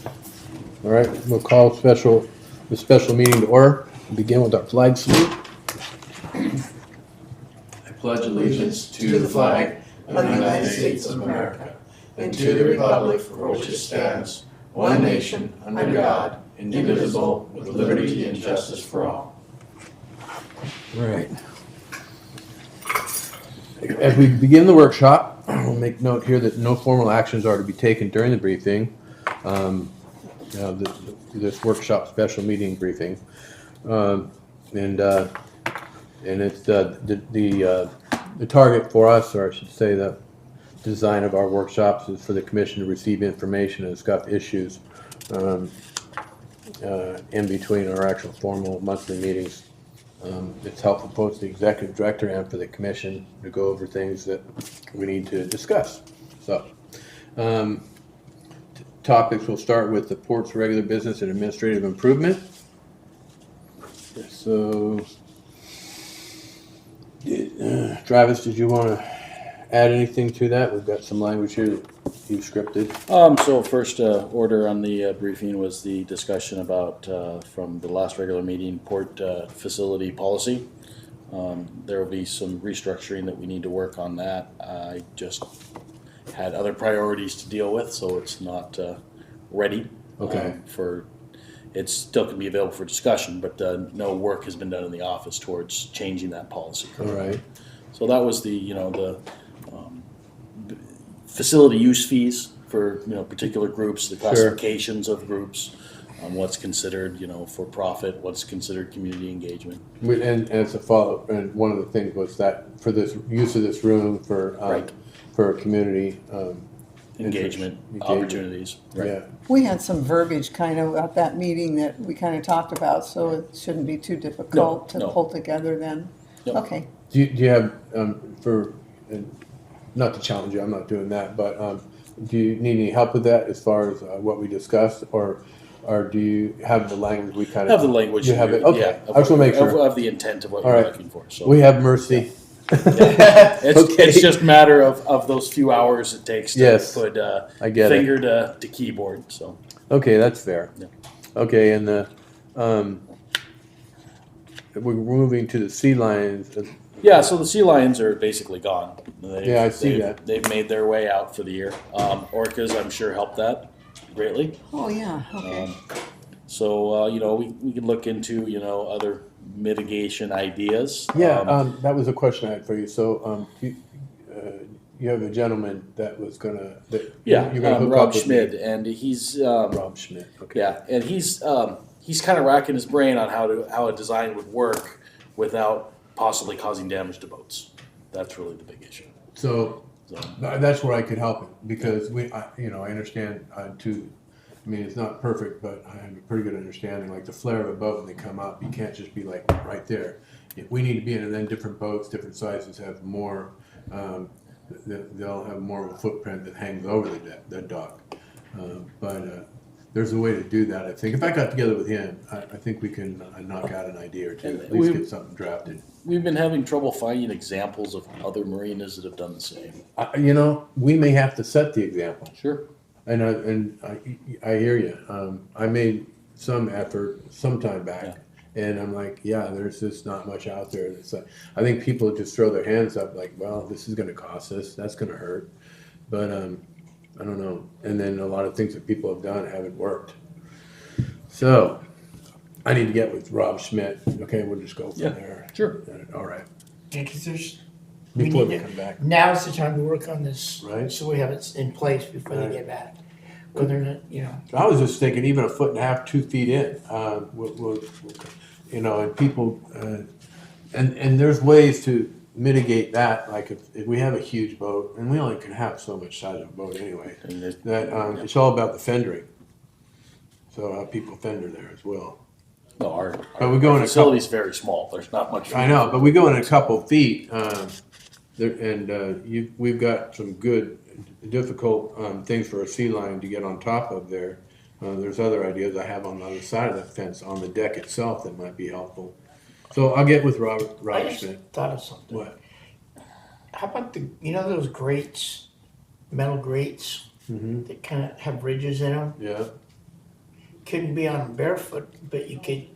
All right, we'll call the special meeting to order. Begin with our flag salute. I pledge allegiance to the flag of the United States of America and to the republic for which it stands, one nation, under God, indivisible, with liberty and justice for all. All right. As we begin the workshop, we'll make note here that no formal actions are to be taken during the briefing. This workshop special meeting briefing, and it's the target for us, or I should say, the design of our workshops is for the commission to receive information and discuss issues in between our actual formal monthly meetings. It's helpful both to the executive director and for the commission to go over things that we need to discuss. So, topics will start with the port's regular business and administrative improvement. So, Travis, did you want to add anything to that? We've got some language here that you've scripted. So first order on the briefing was the discussion about from the last regular meeting, port facility policy. There will be some restructuring that we need to work on that. I just had other priorities to deal with, so it's not ready. Okay. It still can be available for discussion, but no work has been done in the office towards changing that policy. All right. So that was the facility use fees for particular groups, the classifications of groups, what's considered for profit, what's considered community engagement. And as a follow, and one of the things was that for this use of this room for community engagement opportunities. Right. Yeah. We had some verbiage kind of at that meeting that we kind of talked about, so it shouldn't be too difficult to pull together then. No. Okay. Do you have not to challenge you, I'm not doing that, but do you need any help with that as far as what we discussed, or do you have the language we kind of Have the language. You have it. here, Okay. Yeah, I just want to make sure of the intent of what All you're right. looking for. So we have mercy. It's just a matter of those few hours it takes to put I get finger to keyboard. So Okay, that's fair. Yeah. Okay, and we're moving to the sea lions. yeah, so the sea lions are basically gone. I see that. They've made their way out for the year. Orcas, I'm sure, helped that greatly. Oh, yeah, okay. So we can look into other mitigation ideas. That was a question I had for you. So, you have a gentleman that was gonna. You're gonna hook Rob up with Schmidt, me. and he's Rob Schmidt. Okay. yeah, and he's kind of racking his brain on how a design would work without possibly causing damage to boats. That's really the big issue. So that's where I could help him because I understand too. I mean, it's not perfect, but I have a pretty good understanding. Like the flare of a boat when they come up, you can't just be like right there. We need to be in, and then different boats, different sizes have more. They'll have more of a footprint that hangs over the dock. But there's a way to do that. I think if I got together with him, I think we can knock out an idea or two. And At least get something drafted. We've been having trouble finding examples of other marinas that have done the same. We may have to set the example. Sure. And I hear you. I made some effort some time back, and I'm like, there's just not much out there. It's like, I think people just throw their hands up, like, well, this is going to cost us. That's going to hurt. But I don't know. And then a lot of things that people have done haven't worked. So I need to get with Rob Schmidt. Okay, we'll just go from there. Sure. All right. Yeah, because there's, Before we they need come back. now's the time to work on this, Right. so we have it in place before Right. they get back. Because they're not, I was just thinking, even 1.5 feet, 2 feet in, and people, and there's ways to mitigate that. Like if we have a huge boat, and we only can have so much size of a boat anyway, that it's all about the fendering. So how people fender there as well. No, our we go in a facility's very small. There's not much. I know, but we go in a couple feet, we've got some good, difficult things for a sea lion to get on top of there. There's other ideas I have on the other side of the fence on the deck itself that might be helpful. So I'll get with I Robert just Smith. thought of something. What? How about those grates, metal grates Mm-hmm. that kind of have ridges in them? Yeah. couldn't be on them barefoot, but you could,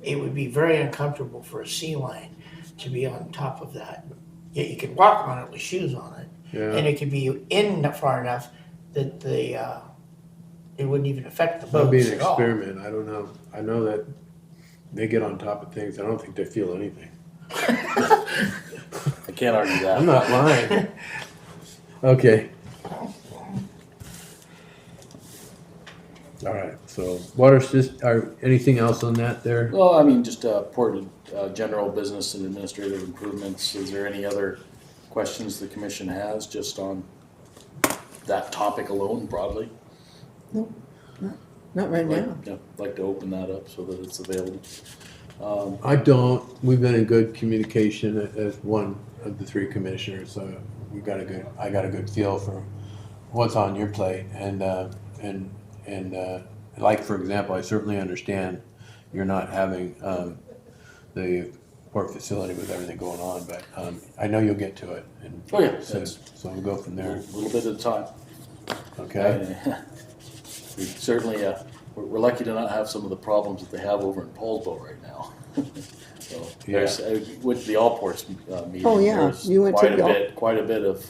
it would be very uncomfortable for a sea lion to be on top of that. Yet you could walk on it with shoes on it. And Yeah, it could be in far enough that it wouldn't even affect the that'd be boats an at all. experiment, I don't know. I know that they get on top of things, I don't think they feel anything. I can't argue I'm that. not lying. Okay. All right, so water system, anything else on that there? Well, I mean, just port, general business and administrative improvements. Is there any other questions the commission has just on that topic alone broadly? Not right now. Yeah, like to open that up so that it's available. I don't, we've been in good communication as one of the three commissioners, so I got a good feel for what's on your plate, and like, for example, I certainly understand you're not having, the port facility with everything going on, but, I know you'll get to it, and Oh, yeah, so that's we'll go from a there, little bit at a time. okay? We certainly, we're lucky to not have some of the problems that they have over in Paulsbo right now. So there's, with the All Ports meeting, Oh, yeah. there's You went to quite a bit of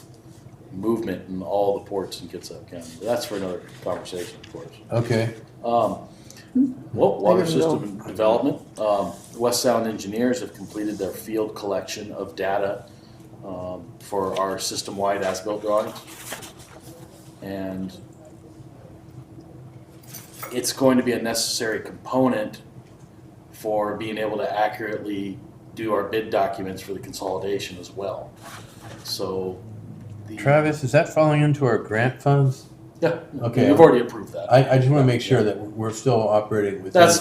movement in all the ports in Kitsap County. But that's for another conversation, of course. Okay, Well, water I didn't know. system development, West Sound engineers have completed their field collection of data for our system-wide as-built drawings. And it's going to be a necessary component for being able to accurately do our bid documents for the consolidation as well. So. Travis, is that falling into our grant funds? Yeah, Okay. you've already approved that. I just wanna make sure that we're still operating with. That's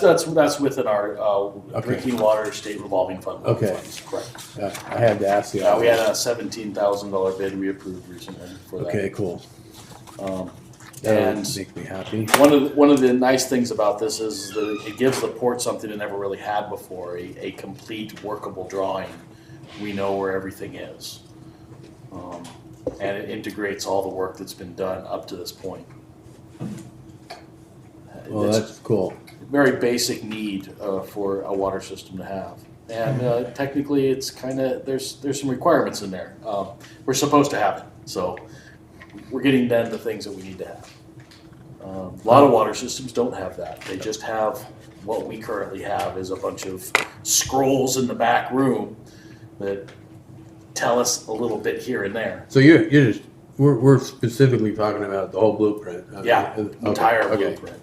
within our Okay. drinking water state revolving fund. Okay. Funds, correct. I had to ask you. We had a $17,000 bid we approved recently for that. Okay, cool. And That makes me happy. one of the nice things about this is that it gives the port something it never really had before, a complete workable drawing. We know where everything is. And it integrates all the work that's been done up to this point. Well, It's that's cool. a very basic need for a water system to have. And technically, it's kind of, there's some requirements in there. We're supposed to have it, so we're getting down to things that we need to have. A lot of water systems don't have that. They just have what we currently have is a bunch of scrolls in the back room that tell us a little bit here and there. So you're just, we're specifically talking about the whole blueprint. Yeah, Okay, entire okay. blueprint.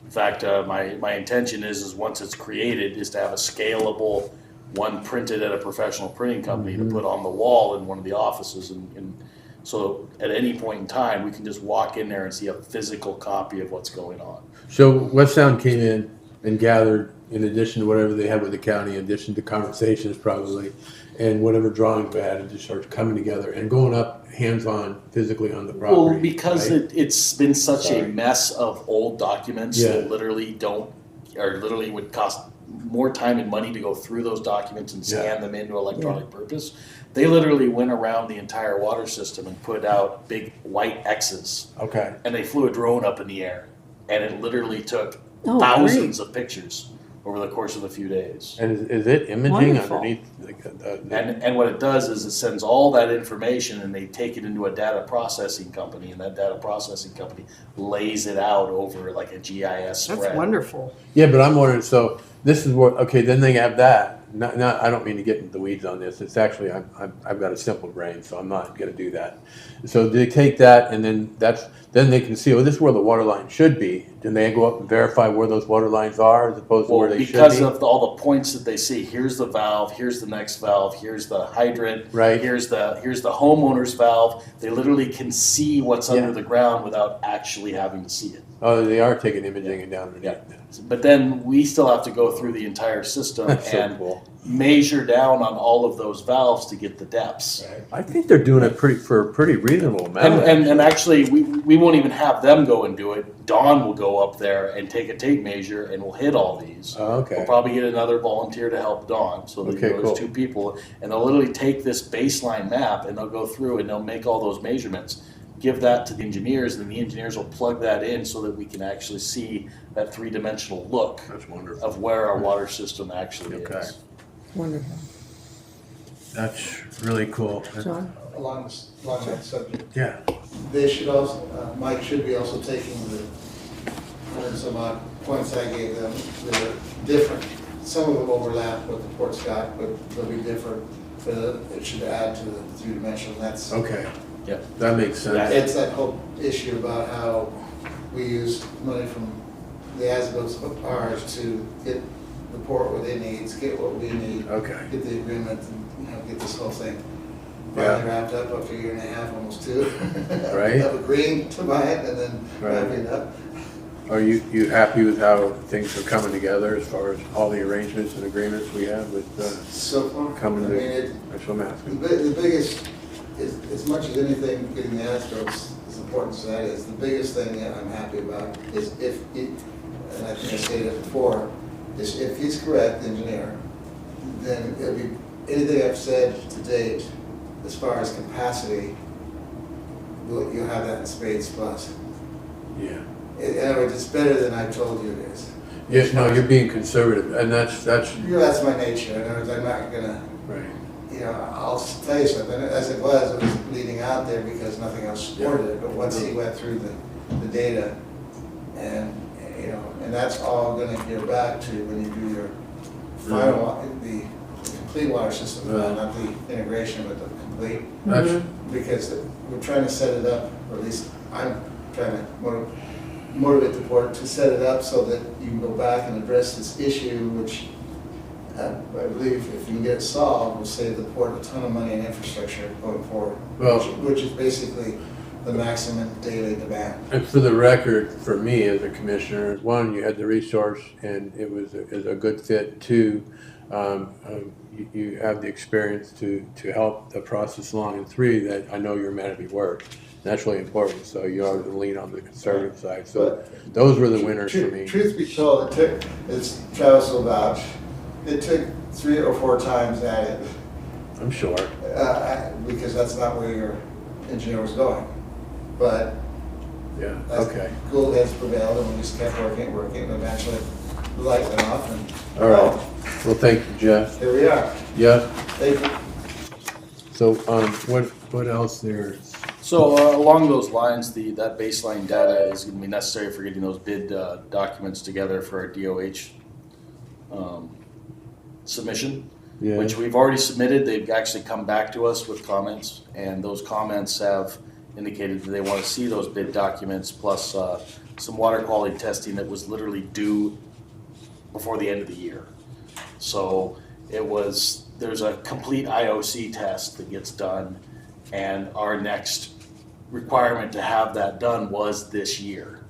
In fact, my intention is once it's created, is to have a scalable one printed at a professional printing company to put on the wall in one of the offices, and so at any point in time, we can just walk in there and see a physical copy of what's going on. So West Sound came in and gathered, in addition to whatever they had with the county, in addition to conversations probably, and whatever drawings we had, and just started coming together and going up hands-on physically on the property. Well, because right? it's been such Sorry. a mess of old documents Yeah. that literally would cost more time and money to go through those documents and scan them into electronic purpose. They literally went around the entire water system and put out big white X's, Okay, and they flew a drone up in the air, and it literally took Oh, thousands of pictures over the course of a few days. and is it imaging Wonderful. underneath? And what it does is it sends all that information and they take it into a data processing company, and that data processing company lays it out over like a GIS spread. That's wonderful. Yeah, but I'm wondering, so this is what, okay, then they have that. Not, I don't mean to get into the weeds on this. It's actually, I've got a simple brain, so I'm not gonna do that. So they take that and then then they can see, oh, this is where the water line should be. Then they go up and verify where those water lines are as opposed to where Well, they should because be. of all the points that they see, here's the valve, here's the next valve, here's the hydrant, Right. here's the homeowner's valve. They literally can see what's Yeah. under the ground without actually having to see it. Oh, they are taking imaging and down underneath. But then we still have to go through the entire system That's so and cool. measure down on all of those valves to get the depths. I think they're doing it for a pretty reasonable amount. And actually, we won't even have them go and do it. Dawn will go up there and take a tape measure and we'll hit all these. Oh, okay. We'll probably get another volunteer to help Dawn. So that, Okay, there's cool. 2 people, and they'll literally take this baseline map and they'll go through and they'll make all those measurements. give that to the engineers, and then the engineers will plug that in so that we can actually see that three-dimensional look That's wonderful. of where our water system actually Okay. is. Wonderful. That's really cool. John? Along that subject, Yeah, they should also, Mike should be also taking the 100 some odd points I gave them. They're different. Some of them overlap what the port's got, but they'll be different. But it should add to the three-dimensional. That's, okay. Yep. That makes sense. it's that whole issue about how we use money from the as-built of ours to get the port where they need, get what we need, Okay. get the agreement, and, get this whole thing Yeah. finally wrapped up after a year and a half, almost two. Right. Of agreeing to buy it and then Right. wrapping it up. Are you happy with how things are coming together as far as all the arrangements and agreements we have with, So far, Coming I to- mean, that's what I'm the asking. the biggest, is as much as anything, getting the as-bills, as important as that is, the biggest thing that I'm happy about is if, and I think I stated it before, is if he's correct, the engineer, then it'll be, anything I've said to date, as far as capacity, you'll have that in spades plus. Yeah. In other words, it's better than I told you it is. Yes, no, you're being conservative, and that's, That's my nature. In other words, I'm not gonna, right. I'll tell you something, as it was leading out there because nothing else supported it, but once he went through the data, and, and that's all gonna gear back to when you do your final, the complete water system, Yeah. not the integration, but the complete, That's, because we're trying to set it up, or at least I'm trying to motivate the board to set it up so that you can go back and address this issue, which I believe if you can get it solved, will save the port a ton of money in infrastructure going forward, Well- which is basically the maximum daily demand. and for the record, for me as a commissioner, one, you had the resource and it was a good fit. Two, you have the experience to help the process along. And three, that I know you're a man of your word. That's really important, so you are to lean on the conservative side. So those were the winners for me. Truth be told, it took, as Travis will vouch, it took 3 or 4 times at it, I'm sure. because that's not where your engineer was going. But Yeah, that's okay. cool heads prevailed, and we just kept working, and eventually the light went off, and All right. Well, thank you, Jeff. here we are. Yeah, Thank you. so, what else there? So along those lines, that baseline data is going to be necessary for getting those bid documents together for our DOH submission, Yeah. which we've already submitted. They've actually come back to us with comments, and those comments have indicated that they want to see those bid documents plus some water quality testing that was literally due before the end of the year. So there's a complete IOC test that gets done, and our next requirement to have that done was this year.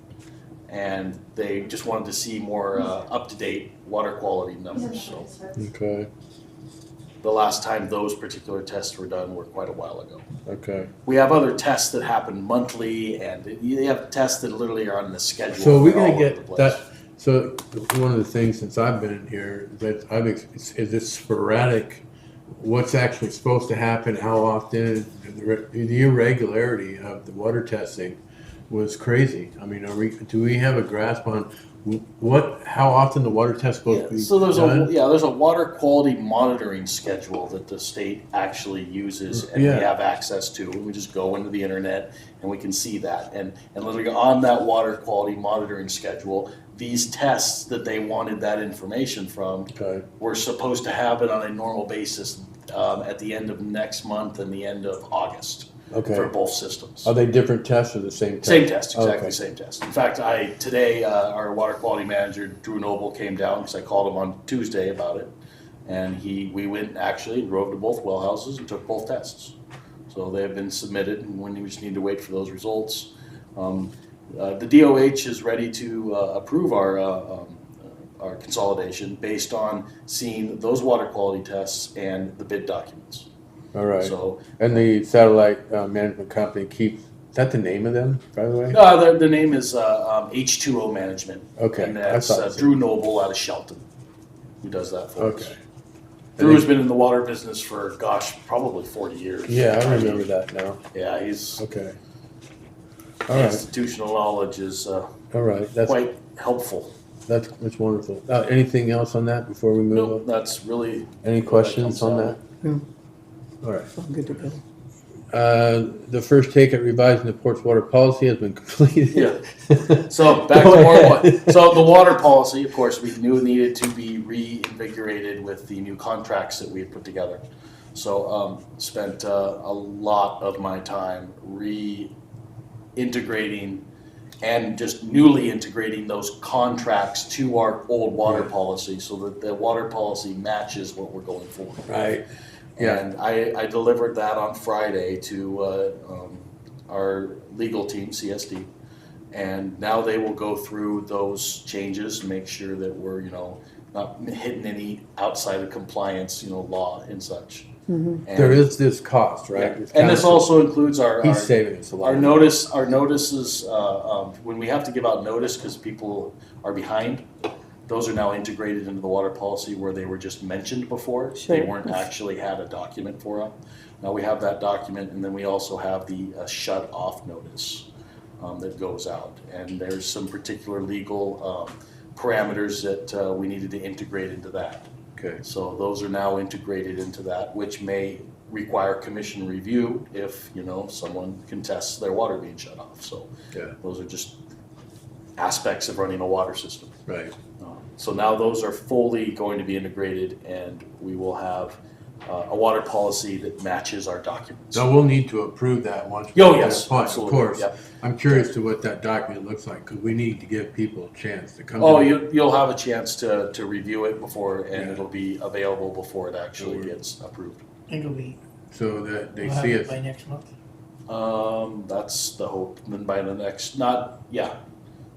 And they just wanted to see more up-to-date water quality numbers. So Okay, the last time those particular tests were done were quite a while ago. okay. We have other tests that happen monthly, and you have tests that literally are on the schedule. So we're They're all gonna over the get place. that, so one of the things since I've been in here, that is this sporadic, what's actually supposed to happen, how often, the irregularity of the water testing was crazy. I mean, do we have a grasp on how often the water test supposed to be So there's done? there's a water quality monitoring schedule that the state actually uses and we Yeah. have access to. We just go into the internet and we can see that. And literally on that water quality monitoring schedule, these tests that they wanted that information from Okay, were supposed to happen on a normal basis at the end of next month and the end of August for okay. both systems. Are they different tests or the same test? Same test, exactly Okay. same test. In fact, today our water quality manager Drew Noble came down because I called him on Tuesday about it, and we went actually and drove to both well houses and took both tests. So they have been submitted, and we just need to wait for those results. The DOH is ready to approve our consolidation based on seeing those water quality tests and the bid documents. All right. So And the satellite management company keeps, is that the name of them, by the way? the name is H2O Management. Okay, And I that's thought so. Drew Noble out of Shelton, who does that for us. Okay. Drew's been in the water business for, probably 40 years. Yeah, I remember that now. Yeah, he's Okay. All right, institutional knowledge is all right, that's quite helpful. that's wonderful. Anything else on that before we move Nope, on? that's really. Any questions on that? No. All right. I'm good to go. The first take at revising the port's water policy has been completed. Yeah. So back to Go more ahead. one. So the water policy, of course, we knew needed to be reinvigorated with the new contracts that we had put together. So spent a lot of my time reintegrating and just newly integrating those contracts to our old water Yeah. policy so that the water policy matches what we're going for. Right. Yeah. And I delivered that on Friday to our legal team, CSD. And now they will go through those changes and make sure that we're, not hitting any outside of compliance, law and such. And- There is this cost, right? Yeah. And this also includes He's saving us a lot. our notices, when we have to give out notice because people are behind, those are now integrated into the water policy where they were just mentioned before. They Sure. weren't actually had a document for them. Now we have that document, and then we also have the shut off notice that goes out. And there's some particular legal parameters that we needed to integrate into that. Okay. So those are now integrated into that, which may require commission review if, someone contests their water being shut off. So Yeah. those are just aspects of running a water system. Right. So now those are fully going to be integrated, and we will have a water policy that matches our documents. So we'll need to approve that once. Oh, we get yes, a point, absolutely, Of course. yep. I'm curious to what that document looks like, because we need to give people a chance to come. Oh, to you'll have a chance to review it before, and Yeah. it'll be available before it actually Sure. gets approved. I think it'll be, So that they we'll have see it us. by next month. That's the hope. And then by the next,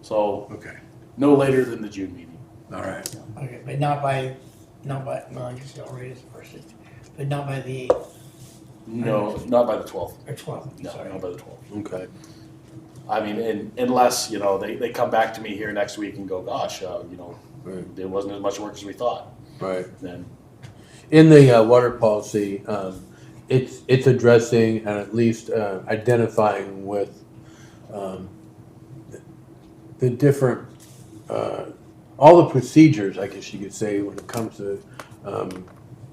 so Okay. no later than the June meeting. All right. Okay, but not by, well, I guess it already is the first, but not by the 8th No, not by the 12th. or 12th, No, sorry. not by the 12th. Okay. I mean, unless, they come back to me here next week and go, gosh, Right. it wasn't as much work as we thought, Right. then, In the water policy, it's addressing and at least identifying with the different, all the procedures, I guess you could say, when it comes to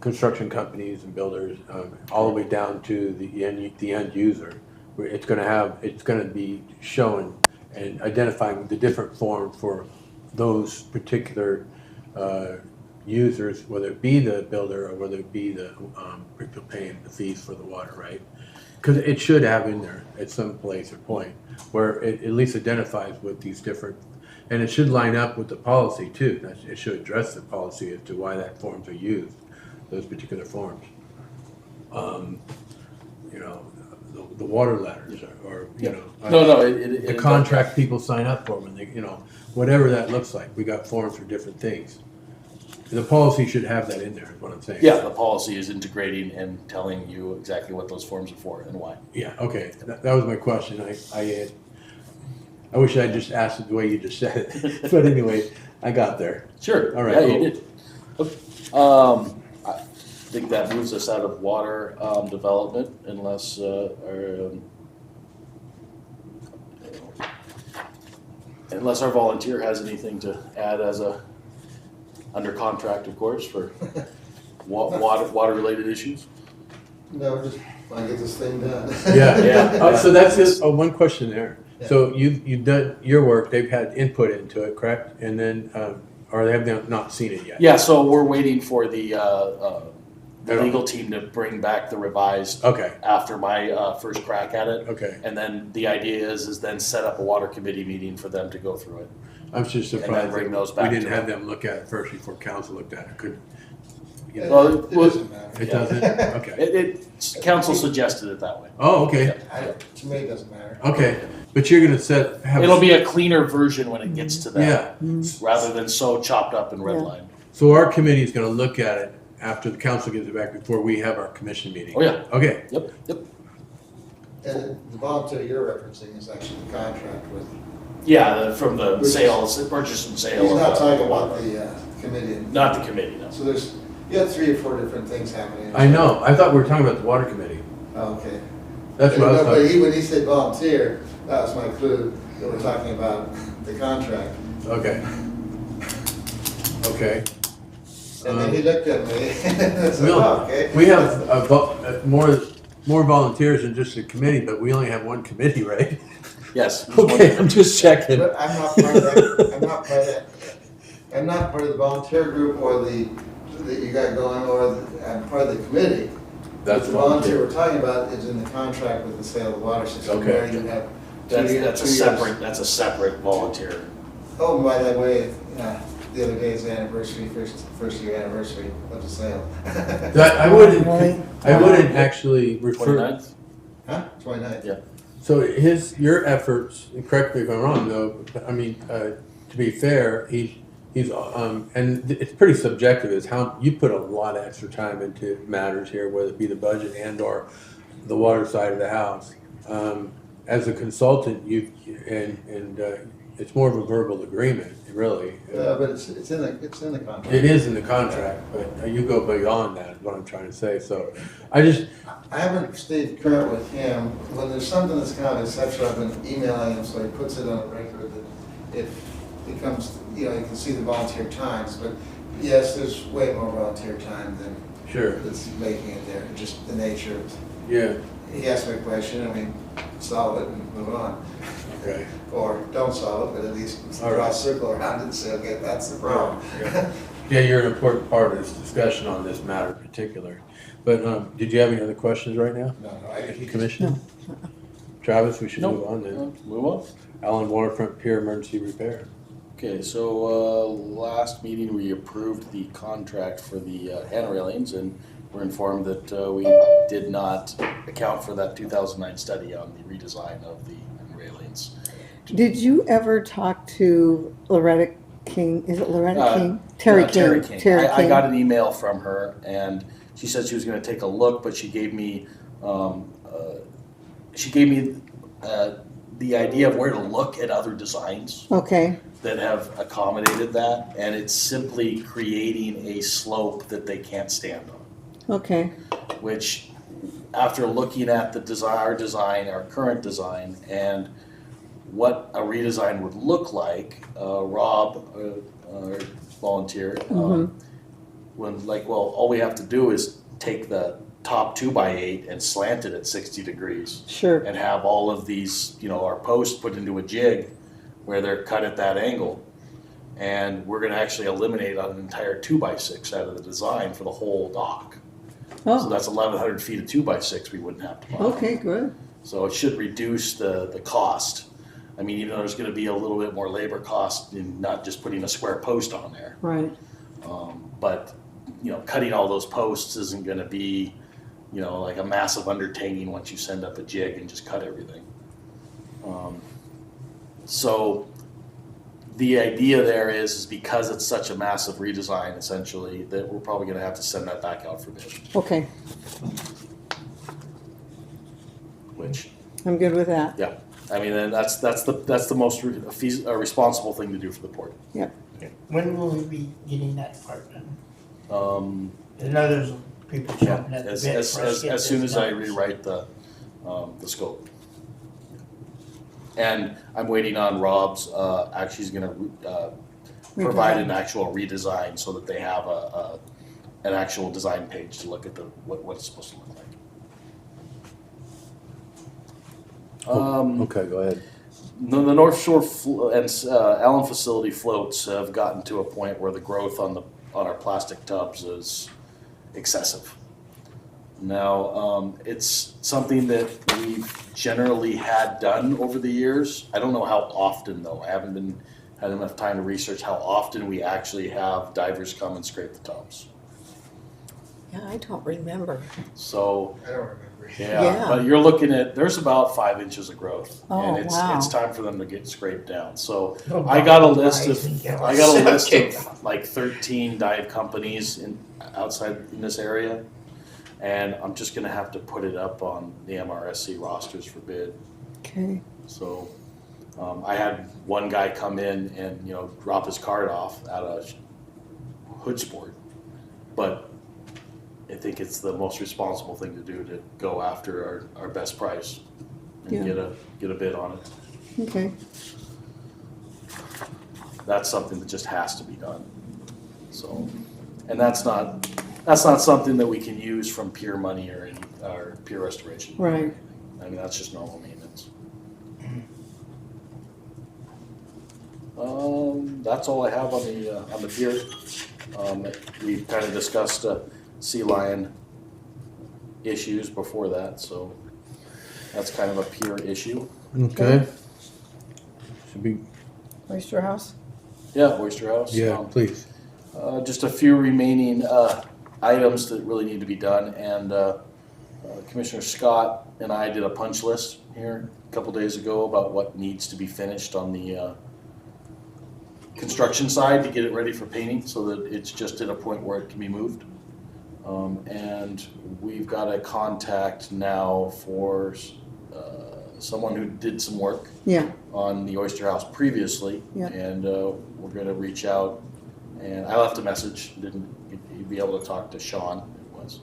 construction companies and builders, all the way down to the end user. Where it's gonna be showing and identifying the different forms for those particular users, whether it be the builder or whether it be the people paying the fees for the water, right? Because it should have in there at some place or point where it at least identifies with these different, and it should line up with the policy too. It should address the policy as to why that forms are used, those particular forms. The water letters or no, the contract people sign up for when they, whatever that looks like. We got forms for different things. The policy should have that in there, is what I'm saying. Yeah, the policy is integrating and telling you exactly what those forms are for and why. Yeah, okay, that was my question. I wish I just asked it the way you just said it, but anyway, I got there. Sure. All right, Yeah, you cool. did. Okay. I think that moves us out of water development unless our volunteer has anything to add as under contract, of course, for water related issues. No, just want to get this thing done. Yeah, Yeah. So that's just, one question there. So you've done your work, they've had input into it, correct? And then, or they have not seen it yet? Yeah, so we're waiting for the legal team to bring back the revised Okay, after my first crack at it. okay. And then the idea is then set up a water committee meeting for them to go through it. I was just And then surprised bring that those we back didn't to have them look at it first before council looked at it. Well, It doesn't matter. It doesn't? Okay. Council suggested it that way. Oh, okay, To me, it doesn't matter. okay. But you're gonna have. It'll be a cleaner version when it gets to that, Yeah, rather than so chopped up and redlined. so our committee is gonna look at it after the council gives it back before we have our commission meeting. Oh, yeah, Okay, yep. And the volunteer you're referencing is actually the contract with, Yeah, from the sales, the purchase and sale. he's of not the talking water. about the committee. Not the committee, no. So you have 3 or 4 different things happening. I know, I thought we were talking about the water committee. Oh, okay. That's what I was No, but talking. when he said volunteer, That was my clue, that we're talking about the contract. Okay. Okay. And then he looked at me and said, We'll- oh, okay. We have more volunteers than just a committee, but we only have one committee, right? Yes. Okay, I'm just checking. But I'm not part of that, I'm not part of the volunteer group or that you got going, or I'm part of the committee. That's The volunteer we're talking about is in the contract with the sale of the water system. Okay. Where you have That's a 2 years. that's a separate volunteer. Oh, by the way, the other day is the anniversary, first year anniversary of the sale. I wouldn't actually refer, 29th? Huh? 29th. Yeah. so your efforts, and correct me if I'm wrong though, I mean, to be fair, he's, and it's pretty subjective, is how, you put a lot of extra time into matters here, whether it be the budget and or the water side of the house. As a consultant, it's more of a verbal agreement, really. But it's in the contract. It is in the contract, but you go beyond that, is what I'm trying to say, so I haven't stayed current with him. When there's something that's kind of exceptional, I've been emailing him, so he puts it on a record that if it comes, you can see the volunteer times, but yes, there's way more volunteer time than sure, that's making it there, just the nature of it. yeah, He asked me a question, solve it and move on. okay. Or don't solve it, but at least All draw right. a circle around it and say, okay, that's the problem. Yeah, you're an important part of this discussion on this matter in particular. But did you have any other questions right now? No, Commission? Travis, we should Nope. move on then. Move on. Allyn Waterfront Pier Emergency Repair. Okay, so last meeting we approved the contract for the hand railings, and we're informed that we did not account for that 2009 study on the redesign of the hand railings. Did you ever talk to Loretta King? Is it Loretta King? Terry King. Terry I King. got an email from her, and she said she was going to take a look, but she gave me the idea of where to look at other designs Okay, that have accommodated that, and it's simply creating a slope that they can't stand on. okay, Which, after looking at our current design, and what a redesign would look like, Rob, our volunteer, all we have to do is take the top 2x8 and slant it at 60 degrees. sure. And have all of these, our posts put into a jig where they're cut at that angle. And we're gonna actually eliminate an entire 2x6 out of the design for the whole dock. So Oh, that's 1,100 feet of 2x6 we wouldn't have to buy. okay, good. So it should reduce the cost. Even though there's gonna be a little bit more labor cost in not just putting a square post on there. Right. But, cutting all those posts isn't gonna be, like a massive undertaking once you send up a jig and just cut everything. So the idea there is because it's such a massive redesign, essentially, that we're probably gonna have to send that back out for bid, Okay, which, I'm good with that. yeah. And that's the most responsible thing to do for the port. Yep. When will we be getting that part done? Um, I know there's people jumping at the As bit for us to get soon this as I done. rewrite the scope. And I'm waiting on Rob's, actually he's gonna provide an actual redesign so that they have an actual design page to look at what it's supposed to look like. Okay, go ahead. The North Shore and Allyn facility floats have gotten to a point where the growth on our plastic tubs is excessive. Now, it's something that we've generally had done over the years. I don't know how often though. I haven't had enough time to research how often we actually have divers come and scrape the tubs. Yeah, I don't remember. So, I don't remember. Yeah. but you're looking at, there's about 5 inches of growth. Oh, And it's wow. time for them to get scraped down. So Oh, I got a God, list I think of I I got a was list of like 13 dive companies outside in this area, and I'm just gonna have to put it up on the MRSC rosters for bid. Okay, So I had one guy come in and drop his card off at a hood sport, but I think it's the most responsible thing to do to go after our best price. and Yeah. get a bid on it. Okay, That's something that just has to be done. So, and that's not something that we can use from peer money or peer restoration. right. I mean, that's just normal maintenance. That's all I have on the pier. We've kind of discussed sea lion issues before that, so that's kind of a pier issue. Okay. Should be, Oyster House? Yeah, Oyster House. yeah, please. Just a few remaining items that really need to be done, and Commissioner Scott and I did a punch list here a couple days ago about what needs to be finished on the construction side to get it ready for painting, so that it's just at a point where it can be moved. And we've got a contact now for someone who did some work Yeah, on the Oyster House previously, Yeah. and we're going to reach out. And I left a message. Didn't he'd be able to talk to Sean? It was.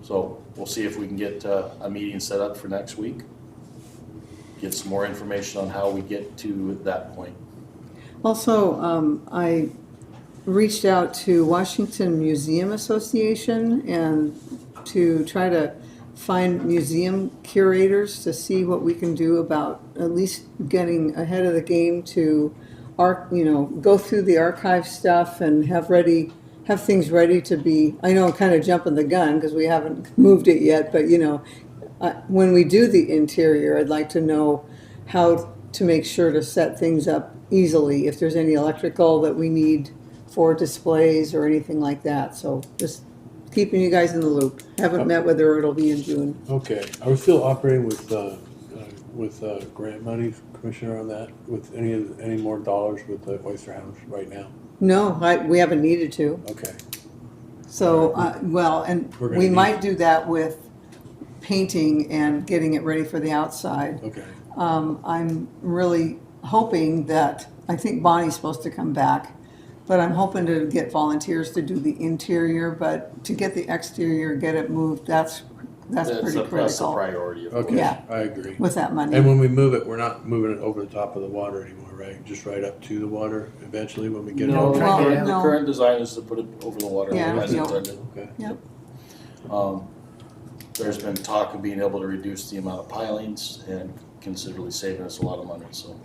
So we'll see if we can get a meeting set up for next week. Get some more information on how we get to that point. also, I reached out to Washington Museum Association and to try to find museum curators to see what we can do about at least getting ahead of the game to go through the archive stuff and have things ready to be. I know I'm kind of jumping the gun because we haven't moved it yet, but when we do the interior, I'd like to know how to make sure to set things up easily if there's any electrical that we need for displays or anything like that. So just keeping you guys in the loop. Haven't met whether it'll be in June. Okay. Are we still operating with grant money, Commissioner, on that? With any more dollars with the Oyster House right now? No, we haven't needed to. Okay. So, and We're gonna we need- might do that with painting and getting it ready for the outside. Okay. I'm really hoping that, I think Bonnie's supposed to come back, but I'm hoping to get volunteers to do the interior, but to get the exterior, get it moved, that's pretty That's a critical priority, of course. Okay. Yeah. I agree. with that money. And when we move it, we're not moving it over the top of the water anymore, right? Just right up to the water eventually when we get it No, over. Well, the no. current design is to put it over the water Yeah, as no. intended. Okay. There's been talk of being able to reduce the amount of pilings and considerably saving us a lot of money, so.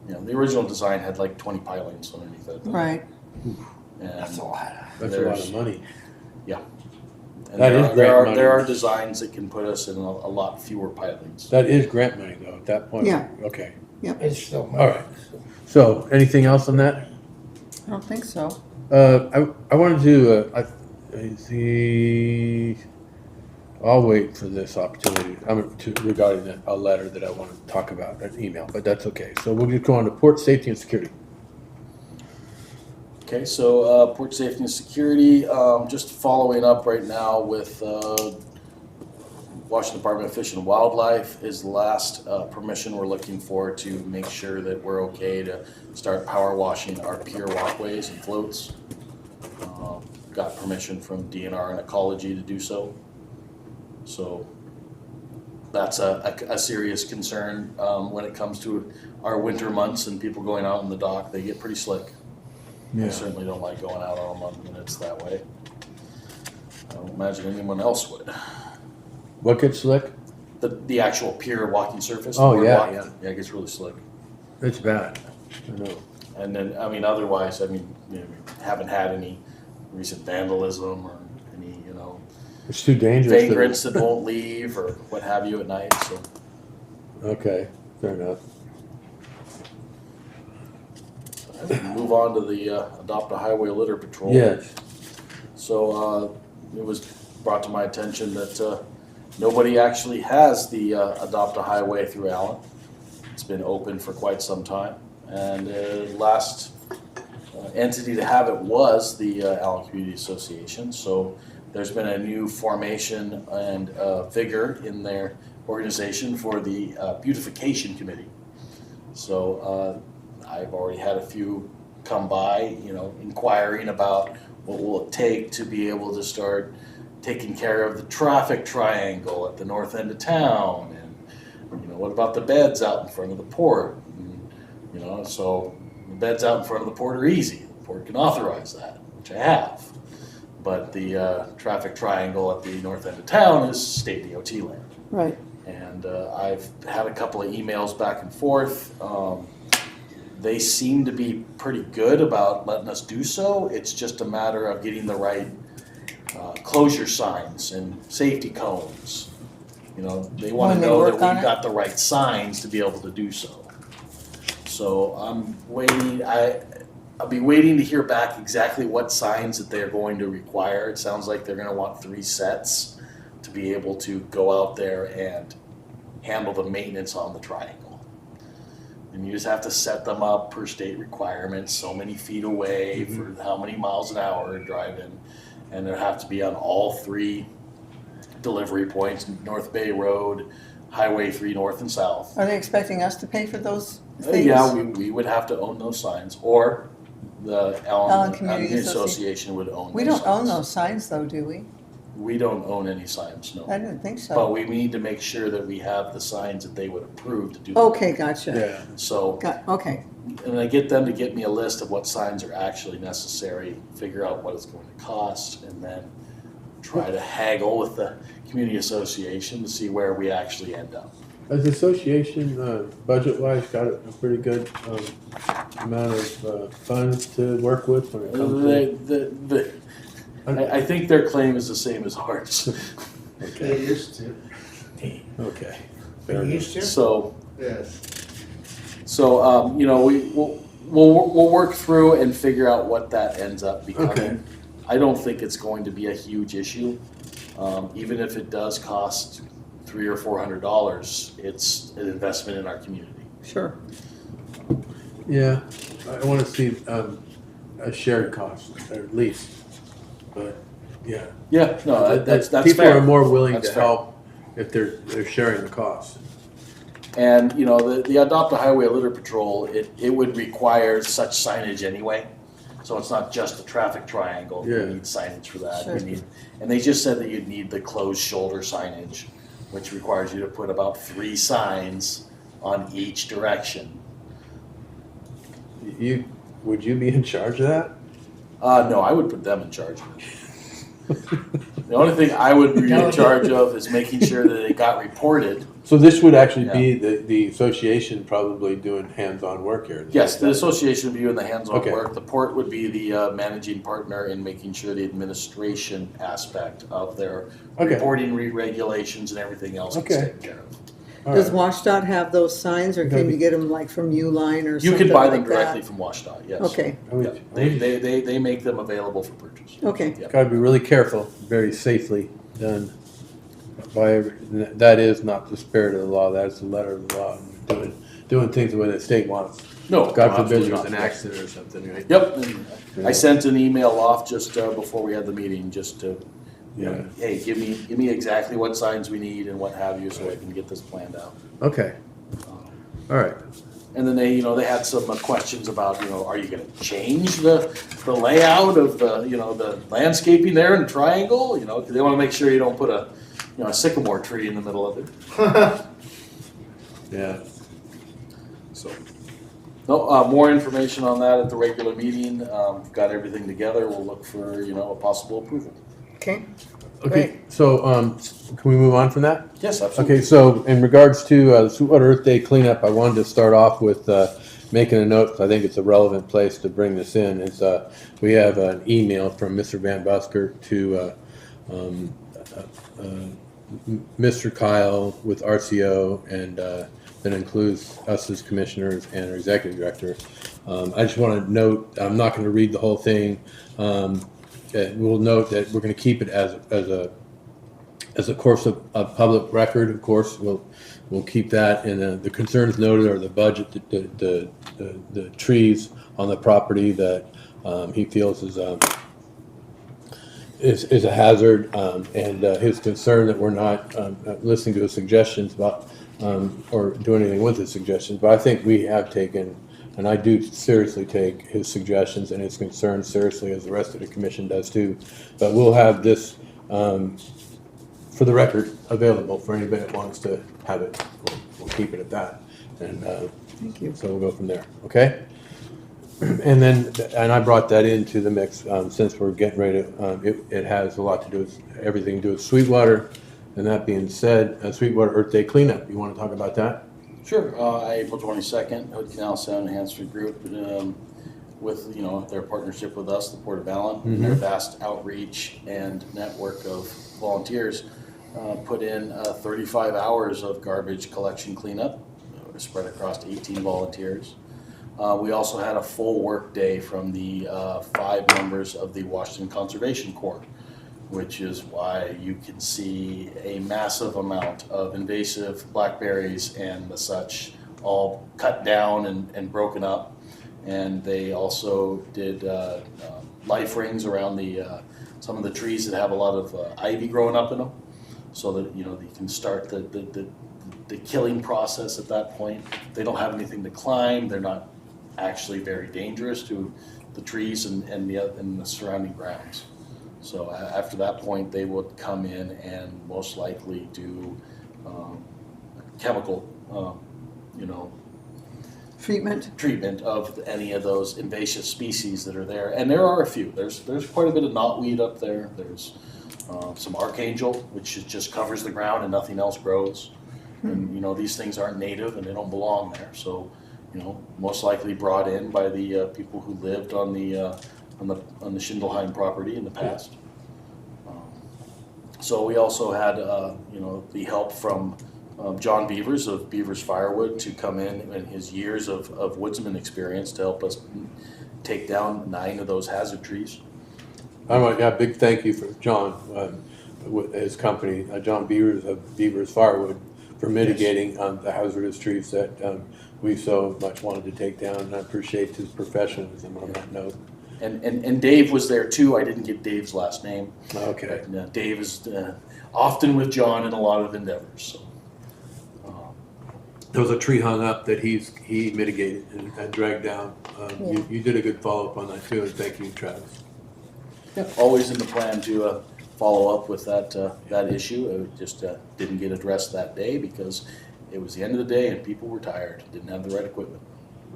The original design had like 20 pilings underneath it. Right, That's a lot. That's a lot of money. And That is grant money. there are designs that can put us in a lot fewer pilings. That is grant money though, at that point. Yeah. Okay. It's still money. All right. So, anything else on that? I don't think so. I wanted to, I see, I'll wait for this opportunity, regarding a letter that I want to talk about, an email, but that's okay. So we'll just go on to port safety and security. Okay, so port safety and security, just following up right now with Washington Department of Fish and Wildlife is the last permission we're looking for to make sure that we're okay to start power washing our pier walkways and floats. Got permission from DNR and Ecology to do so. So that's a serious concern when it comes to our winter months and people going out on the dock. They get pretty slick. I certainly don't like going out on them when it's that way. I don't imagine anyone else would. What gets slick? The actual pier walking surface. Oh, the yeah, boardwalk, yeah. it gets really slick. It's bad. I know. And then, otherwise, haven't had any recent vandalism or any, It's too dangerous. vagrants that won't leave or what have you at night, so. Okay, fair enough. Move on to the Adopt a Highway Litter Patrol. Yes. So it was brought to my attention that nobody actually has the Adopt a Highway through Allyn. It's been open for quite some time, and last entity to have it was the Allyn Community Association. So there's been a new formation and vigor in their organization for the beautification committee. So I've already had a few come by, inquiring about what will it take to be able to start taking care of the traffic triangle at the north end of town, and what about the beds out in front of the port? And, so the beds out in front of the port are easy. The port can authorize that, which I have. But the traffic triangle at the north end of town is state DOT land. Right. And I've had a couple of emails back and forth. They seem to be pretty good about letting us do so. It's just a matter of getting the right closure signs and safety cones. They want When to they know that work on we've it? got the right signs to be able to do so. So I'm waiting, I'll be waiting to hear back exactly what signs that they're going to require. It sounds like they're gonna want 3 sets to be able to go out there and handle the maintenance on the triangle. And you just have to set them up per state requirements, so many feet away for how many miles an hour driving. And they have to be on all 3 delivery points, North Bay Road, Highway 3 north and south. Are they expecting us to pay for those things? Yeah, we would have to own those signs, or the Allyn Allyn Community Community Association would own those We don't own signs. those signs though, do we? We don't own any signs, no. I didn't think so. But we need to make sure that we have the signs that they would approve to do. Okay, gotcha. Yeah. So, Okay, and I get them to get me a list of what signs are actually necessary, figure out what it's going to cost, and then try to haggle with the community association to see where we actually end up. Has the association, budget-wise, got a pretty good amount of funds to work with when it comes to? I think their claim is the same as ours. They Okay, used to, okay. Are you used to? So, yes. we'll work through and figure out what that ends up becoming. Okay. I don't think it's going to be a huge issue. Even if it does cost $300 or $400, it's an investment in our community. sure. Yeah, I want to see a shared cost, or at least, but, yeah. Yeah, no, that's People fair. are more willing That's to fair. help if they're sharing the cost. And, the Adopt a Highway Litter Patrol, it would require such signage anyway. So it's not just the traffic triangle. Yeah. We need signage for that. Sure. And they just said that you'd need the closed shoulder signage, which requires you to put about 3 signs on each direction. Would you be in charge of that? No, I would put them in charge of it. The only thing I would be in charge of is making sure that it got reported. So this would actually be the association probably doing hands-on work here. Yes, the association would be doing the hands-on Okay. work. The port would be the managing partner in making sure the administration aspect of their Okay. reporting regulations and everything else is Okay. taken care of. All Does right. WashDOT have those signs, or can you get them like from Uline or You something can buy like them that? directly from WashDOT, yes. Okay, I would- Yeah, they make them available for purchase. okay, Gotta be really careful, very safely done. That is not the spirit of the law, that is the letter of the law. Doing things the way the state wants. No, God forbid absolutely there's not. an accident or something, right? Yep, and I sent an email off just before we had the meeting, just to, Yeah. hey, give me exactly what signs we need and what have you, so I can get this planned out. Okay, all right. And then they had some questions about, are you gonna change the layout of the landscaping there in the triangle? 'Cause they wanna make sure you don't put a sycamore tree in the middle of it. Yeah, So, no, more information on that at the regular meeting. Got everything together. We'll look for, a possible approval. okay. okay, so, can we move on from that? Yes, absolutely. Okay, so in regards to Sweetwater Earth Day cleanup, I wanted to start off with making a note, 'cause I think it's a relevant place to bring this in. It's, we have an email from Mr. Van Busker to Mr. Kyle with RCO, and that includes us as commissioners and our executive director. I just want to note, I'm not going to read the whole thing. We'll note that we're going to keep it as a course of public record. Of course, we'll keep that. And the concerns noted are the budget, the trees on the property that he feels is a hazard, and his concern that we're not listening to his suggestions about or doing anything with his suggestions. But I think we have taken. And I do seriously take his suggestions and his concerns seriously, as the rest of the commission does too. But we'll have this, for the record, available for anybody that wants to have it we'll keep it at that. And Thank you. so we'll go from there, okay? And then, and I brought that into the mix, since we're getting ready to, it has a lot to do with, everything to do with Sweetwater. And that being said, Sweetwater Earth Day cleanup, you wanna talk about that? Sure. April 22nd, Hood Canal Sound Enhancement Group, with, you know, their partnership with us, the Port of Allyn, and their vast outreach and network of volunteers, put in 35 hours of garbage collection cleanup, spread across 18 volunteers. We also had a full work day from the 5 members of the Washington Conservation Corps, which is why you can see a massive amount of invasive blackberries and the such all cut down and broken up. And they also did life rings around the some of the trees that have a lot of ivy growing up in them, so that, you know, you can start the killing process at that point. They don't have anything to climb. They're not actually very dangerous to the trees and the surrounding grounds. So after that point, they would come in and most likely do chemical, treatment of any of those invasive species that are there. And there are a few. There's quite a bit of knotweed up there. There's some archangel, which just covers the ground and nothing else grows. And, you know, these things aren't native and they don't belong there. So, you know, most likely brought in by the people who lived on the Schindelheim property in the past. So we also had, the help from John Beavers of Beavers Firewood to come in and his years of woodsman experience to help us take down 9 of those hazard trees. I want, yeah, big thank you for John, with his company, John Beavers of Beavers Firewood, for mitigating the hazardous trees that we so much wanted to take down, and I appreciate his professionalism on that note. And Dave was there too. I didn't get Dave's last name. Okay. But, Dave is often with John in a lot of endeavors. So. There was a tree hung up that he mitigated and dragged down. You did a good follow-up on that too, and thank you, Travis. Always in the plan to follow up with that issue. It just didn't get addressed that day because it was the end of the day and people were tired, didn't have the right equipment.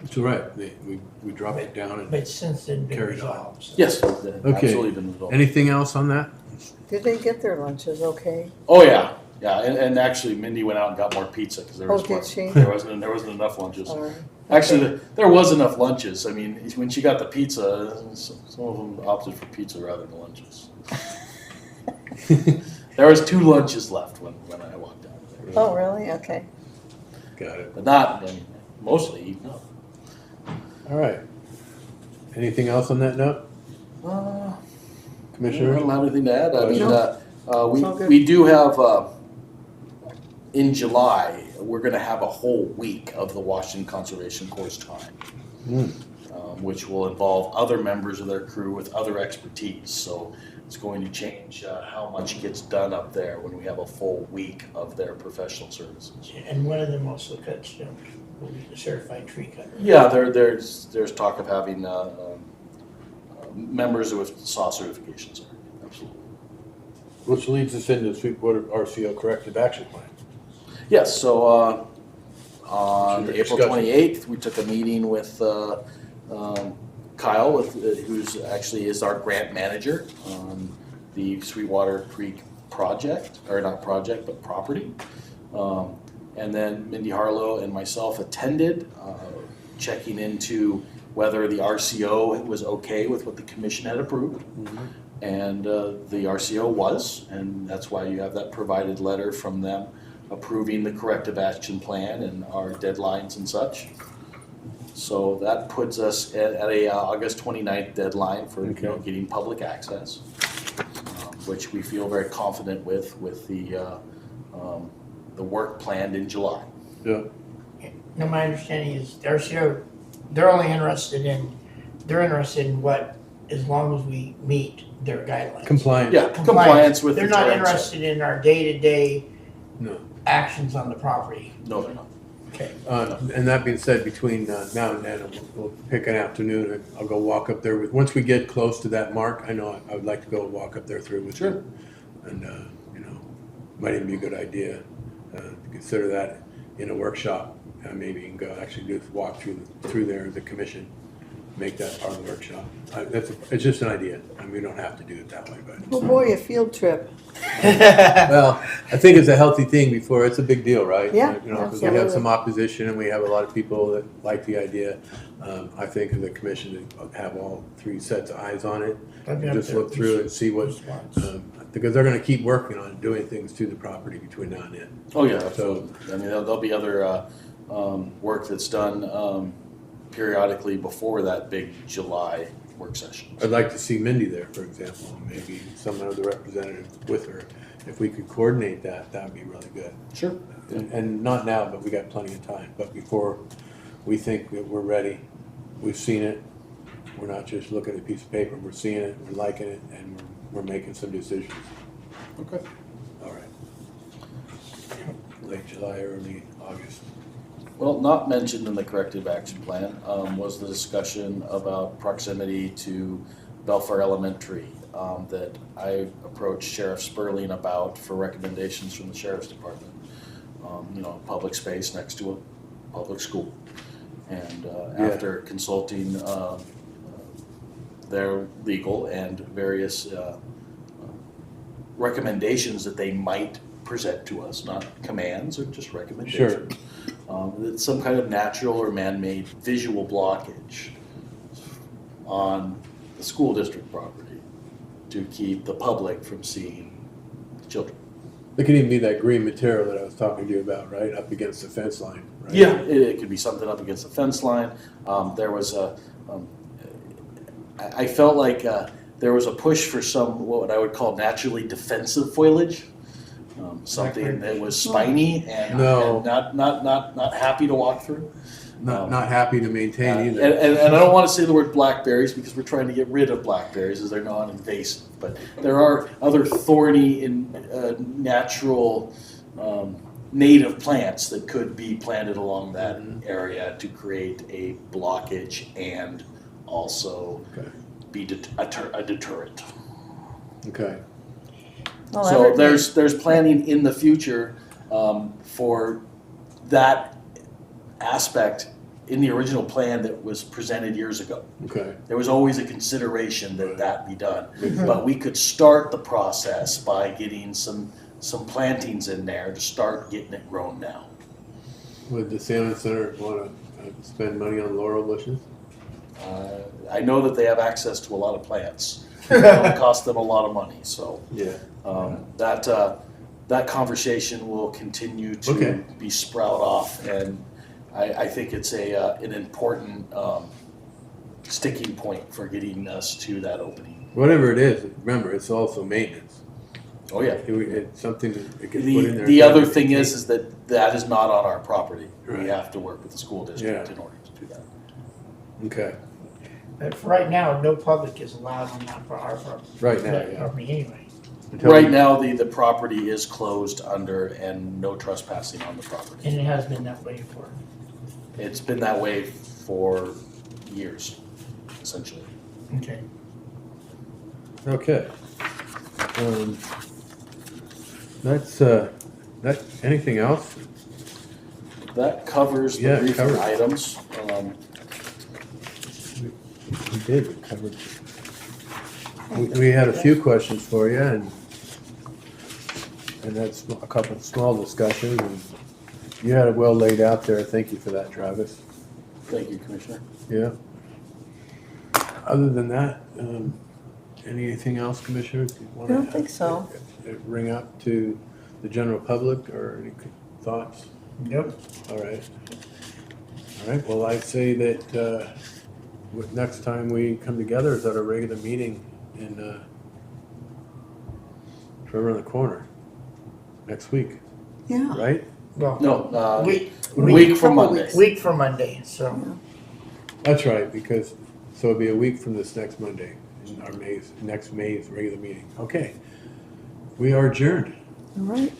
It's all right. We dropped it down and But since then, been carried on. resolved. So. Yes, Okay. absolutely been resolved. Anything else on that? Did they get their lunches okay? Oh yeah, and actually Mindy went out and got more pizza because there was did she? there wasn't enough lunches. All right. Actually, there was enough lunches. I mean, when she got the pizza, some of them opted for pizza rather than lunches. There was 2 lunches left when I walked out there. Oh, really? Okay. Got it. But not, I mean, mostly eaten up. All right. Anything else on that note, I Commissioner? don't have anything to add. I mean, No. It's all good. we do have, in July, we're gonna have a whole week of the Washington Conservation Corps' time. Which will involve other members of their crew with other expertise. So it's going to change how much gets done up there when we have a full week of their professional services. And one of them also cuts down, will be the certified tree cutter. Yeah, there's talk of having members with SAW certifications. Absolutely. Which leads us into Sweetwater RCO Corrective Action Plan. Yes, so on Sure, April discussion. 28th, we took a meeting with Kyle, who's actually is our grant manager on the Sweetwater Creek project, or not project, but property. And then Mindy Harlow and myself attended, checking into whether the RCO was okay with what the commission had approved. And the RCO was, and that's why you have that provided letter from them approving the corrective action plan and our deadlines and such. So that puts us at a August 29th deadline for getting public access, which we feel very confident with the work planned in July. Yeah. Now, my understanding is the RCO, they're interested in what, as long as we meet their guidelines. Compliance. Yeah, compliance with They're the not terms. interested in our day-to-day No. actions on the property. No, they're not. Okay. And that being said, between now and then, we'll pick an afternoon and I'll go walk up there. Once we get close to that mark, I know I would like to go walk up there through with you. And, might even be a good idea to consider that. in a workshop. Maybe you can go actually do walk through there as a commission, make that part of the workshop. It's just an idea. I mean, we don't have to do it that way, but. Oh boy, a field trip. Well, I think it's a healthy thing before, it's a big deal, right? Yeah, You know, because we have some opposition and we have a lot of people that like the idea. I think as a commission to have all three sets of eyes on it, That'd be and up just to look through and see what, response. because they're gonna keep working on doing things to the property between now and then. Oh, yeah, absolutely. I mean, there'll be other work that's done periodically before that big July work session. I'd like to see Mindy there, for example, maybe some other representative with her. If we could coordinate that, that would be really good. Sure. And not now, but we got plenty of time. But before we think that we're ready, we've seen it, we're not just looking at a piece of paper, we're seeing it, we're liking it, and we're making some decisions. Okay. All right. Late July, early August. Well, not mentioned in the corrective action plan was the discussion about proximity to Belfair Elementary that I approached Sheriff Sperling about for recommendations from the Sheriff's Department. You know, public space next to a public school. And after consulting their legal and various recommendations that they might present to us, not commands or just recommendations. It's some kind of natural or man-made visual blockage on the school district property to keep the public from seeing the children. It could even be that green material that I was talking to you about, right, up against the fence line, right? Yeah, it could be something up against the fence line. There was I felt like there was a push for some, what I would call naturally defensive foliage. Something that was spiny and, No. and not happy to walk through. Not happy to maintain And, either. and I don't want to say the word blackberries because we're trying to get rid of blackberries as they're non-invasive. But there are other thorny and natural native plants that could be planted along that area to create a blockage and also be a deterrent. Okay. Well, So everything- there's planning in the future for that aspect in the original plan that was presented years ago. Okay. There was always a consideration that that be done. But we could start the process by getting some plantings in there to start getting it grown now. Would the Salmon Center want to spend money on laurel bushes? I know that they have access to a lot of plants. It'll cost them a lot of money, so Yeah. that conversation will continue to Okay. be sprout off, and I think it's an important sticking point for getting us to that opening. Whatever it is, remember, it's also maintenance. Oh yeah. It's something that it gets put in there. The other thing is that is not on our property. We Right. have to work with the school district Yeah. in order to do that. Okay. But for right now, no public is allowed on that for our property. Right now, that yeah. property anyway. Until Right we- now, the property is closed under and no trespassing on the property. And it has been that way for, It's been that way for years, essentially. okay. Okay. Anything else? That covers the Yeah, it briefing covers. items. We did, we covered. We had a few questions for you and that's a couple of small discussions and you had it well laid out there. Thank you for that, Travis. Thank you, Commissioner. Yeah. Other than that, anything else, Commissioner? I don't think so. Ring up to the general public or any thoughts? Nope. All right. All right, well, I'd say that next time we come together is at a regular meeting in right around the corner, next week, Yeah. right? Well, No, week week from couple Monday. weeks. week from Monday, so. That's right, because, so it'll be a week from this next Monday, in our next May's regular meeting. Okay. We are adjourned. All right.